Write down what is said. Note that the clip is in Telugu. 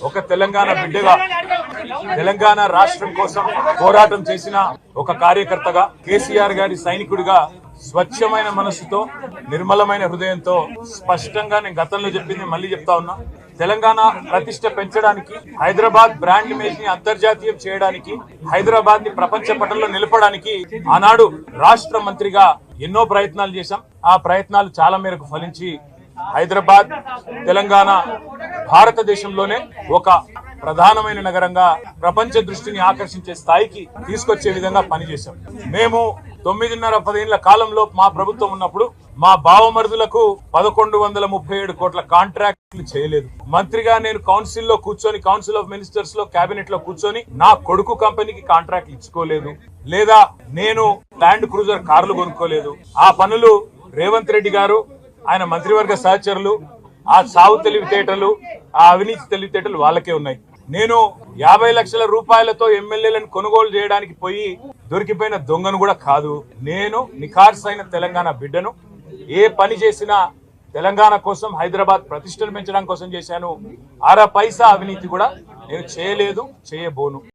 ఒక తెలంగాణ బిడ్డగా తెలంగాణ రాష్ట్రం కోసం పోరాటం చేసిన ఒక కార్యకర్తగా కేసీఆర్ గారి సైనికుడిగా స్వచ్ఛమైన మనస్సుతో నిర్మలమైన హృదయంతో స్పష్టంగా నేను గతంలో చెప్పింది మళ్ళీ చెప్తా ఉన్నా. తెలంగాణ ప్రతిష్ట పెంచడానికి, హైదరాబాద్ బ్రాండ్ ఇమేజ్ ని అంతర్జాతీయం చేయడానికి, హైదరాబాద్ ని ప్రపంచ పటంలో నిలపడానికి ఆనాడు రాష్ట్ర మంత్రిగా ఎన్నో ప్రయత్నాలు చేశాం. ఆ ప్రయత్నాలు చాలా మేరకు ఫలించి హైదరాబాద్ తెలంగాణ భారతదేశంలోనే ఒక ప్రధానమైన నగరంగా ప్రపంచ దృష్టిని ఆకర్షించే స్థాయికి తీసుకొచ్చే విధంగా పనిచేశాం. మేము 9.5-10 ఏళ్ల కాలంలో మా ప్రభుత్వం ఉన్నప్పుడు మా బావమరుదులకు 1137 కోట్ల కాంట్రాక్టులు చేయలేదు. మంత్రిగా నేను కౌన్సిల్లో కూర్చొని, కౌన్సిల్ ఆఫ్ మినిస్టర్స్ లో, కేబినెట్ లో కూర్చొని నా కొడుకు కంపెనీకి కాంట్రాక్ట్లు ఇచ్చుకోలేదు, లేదా నేను ల్యాండ్ క్రూజర్ కార్లు కొనుక్కోలేదు. ఆ పనులు రేవంత్ రెడ్డి గారు, ఆయన మంత్రివర్గ సహచరులు, ఆ సాగు తెలివితేటలు, ఆ అవినీతి తెలివితేటలు వాళ్ళకే ఉన్నాయి. నేను 50 లక్షల రూపాయలతో ఎమ్మెల్యేలను కొనుగోలు చేయడానికి పోయి దొరికిపోయిన దొంగను కూడా కాదు. నేను నిఖార్సైన తెలంగాణ బిడ్డను. ఏ పని చేసినా తెలంగాణ కోసం, హైదరాబాద్ ప్రతిష్టను పెంచడం కోసం చేశాను. అర పైసా అవినీతి కూడా నేను చేయలేదు, చేయబోను.